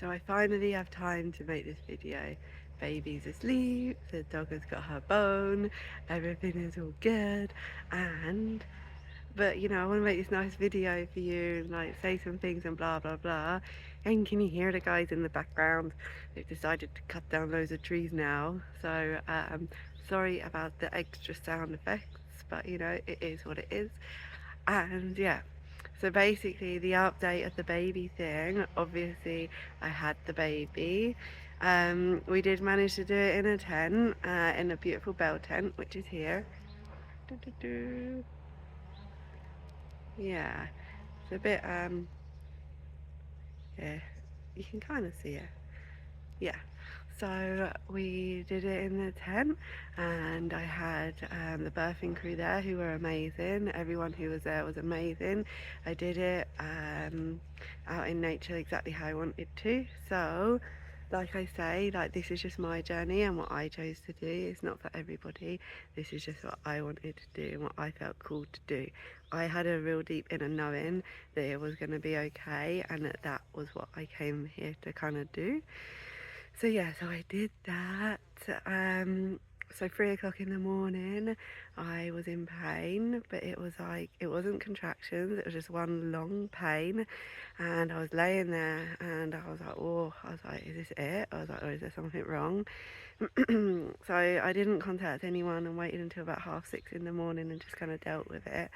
So I finally have time to make this video. Baby's asleep, the dog has got her bone, everything is all good, but you know, I want to make this nice video for you and like say some things and blah blah blah. And can you hear the guys in the background? They've decided to cut down loads of trees now, so sorry about the extra sound effects, but you know, it is what it is. And yeah, so basically the update of the baby thing, obviously I had the baby. We did manage to do it in a tent, in a beautiful bell tent, which is here. Doo-doo-doo. Yeah, it's a bit, yeah, you can kind of see it. Yeah, so we did it in the tent, and I had the birthing crew there who were amazing. Everyone who was there was amazing. I did it out in nature exactly how I wanted to. So like I say, like this is just my journey and what I chose to do. It's not for everybody. This is just what I wanted to do and what I felt called to do. I had a real deep inner knowing that it was going to be okay, and that was what I came here to kind of do. So yeah, so I did that. So 3 o'clock in the morning, I was in pain, but it was like, it wasn't contractions, it was just one long pain. And I was laying there and I was like, oh, I was like, is this it? I was like, or is there something wrong? So I didn't contact anyone and waited until about 6:30 in the morning and just kind of dealt with it.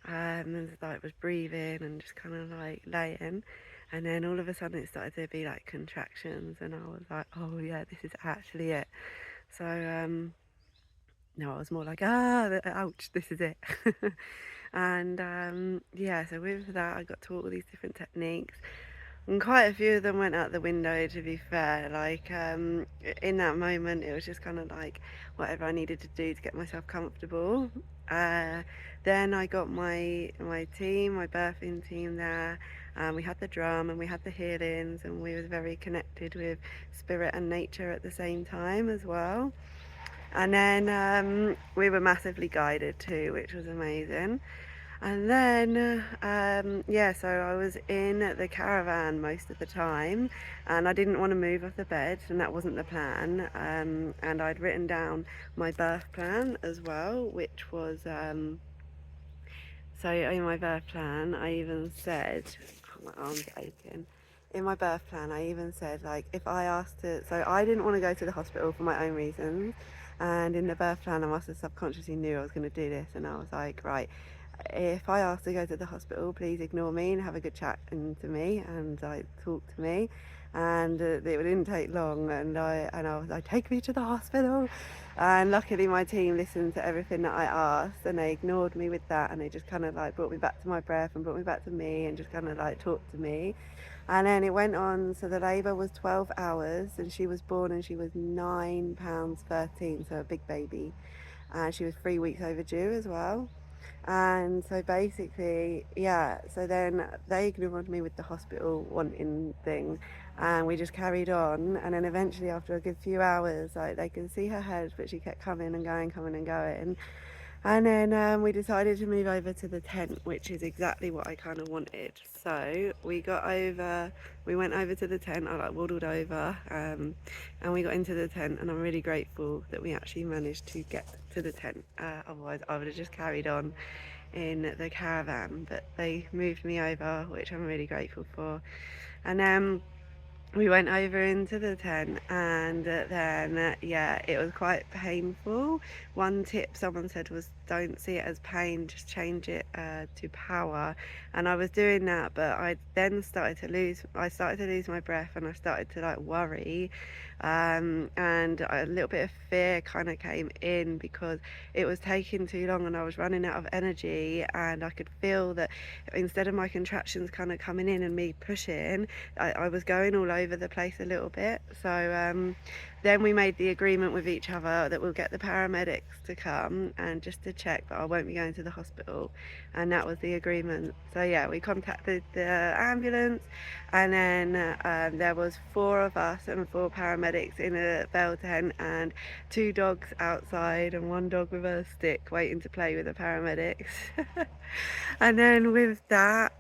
And like was breathing and just kind of like laying, and then all of a sudden it started to be like contractions, and I was like, oh yeah, this is actually it. So no, I was more like, ouch, this is it. And yeah, so with that I got taught all these different techniques, and quite a few of them went out the window, to be fair. Like in that moment it was just kind of like whatever I needed to do to get myself comfortable. uh, then I got my team, my birthing team there. We had the drum and we had the healings, and we was very connected with spirit and nature at the same time as well. And then we were massively guided too, which was amazing. And then, yeah, so I was in the caravan most of the time, and I didn't want to move off the bed, and that wasn't the plan. And I'd written down my birth plan as well, which was, so in my birth plan, I even said, oh, my arm's aching. In my birth plan, I even said, like, if I asked to, so I didn't want to go to the hospital for my own reasons. And in the birth plan, I must have subconsciously knew I was going to do this. And I was like, right, if I ask to go to the hospital, please ignore me and have a good chat to me and like talk to me. And it didn't take long, and I was like, take me to the hospital. And luckily my team listened to everything that I asked, and they ignored me with that, and they just kind of like brought me back to my breath and brought me back to me and just kind of like talked to me. And then it went on, so the labour was 12 hours, and she was born and she was 9 pounds 13, so a big baby, and she was 3 weeks overdue as well. And so basically, yeah, so then they ignored me with the hospital wanting thing, and we just carried on. And then eventually, after a good few hours, like they could see her head, but she kept coming and going, coming and going. And then we decided to move over to the tent, which is exactly what I kind of wanted. So we went over to the tent. I like waddled over, and we got into the tent, and I'm really grateful that we actually managed to get to the tent. Otherwise I would have just carried on in the caravan, but they moved me over, which I'm really grateful for. And we went over into the tent, and then yeah, it was quite painful. One tip someone said was, don't see it as pain, just change it to power. And I was doing that, but I then started to lose my breath, and I started to like worry, and a little bit of fear kind of came in because it was taking too long and I was running out of energy, and I could feel that instead of my contractions kind of coming in and me pushing, I was going all over the place a little bit. So then we made the agreement with each other that we'll get the paramedics to come and just to check that I won't be going to the hospital, and that was the agreement. So yeah, we contacted the ambulance, and then there was 4 of us and 4 paramedics in a bell tent, and 2 dogs outside and 1 dog with a stick waiting to play with the paramedics. And then with that,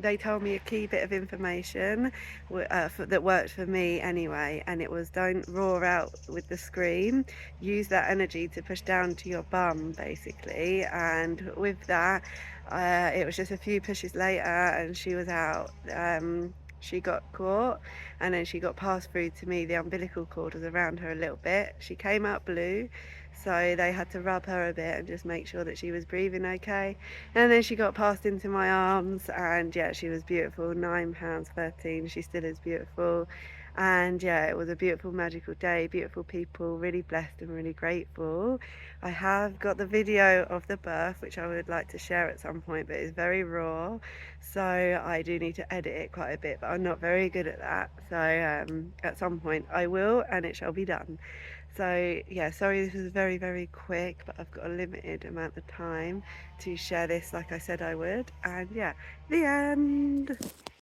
they told me a key bit of information that worked for me anyway, and it was don't roar out with the scream, use that energy to push down to your bum basically. And with that, it was just a few pushes later and she was out. She got caught and then she got passed through to me. The umbilical cord was around her a little bit. She came out blue, so they had to rub her a bit and just make sure that she was breathing okay. And then she got passed into my arms, and yeah, she was beautiful. £9 13. She still is beautiful. And yeah, it was a beautiful, magical day. Beautiful people, really blessed and really grateful. I have got the video of the birth, which I would like to share at some point, but it's very raw, so I do need to edit it quite a bit, but I'm not very good at that. So at some point I will, and it shall be done. So yeah, sorry this was very, very quick, but I've got a limited amount of time to share this like I said I would. And yeah, the end.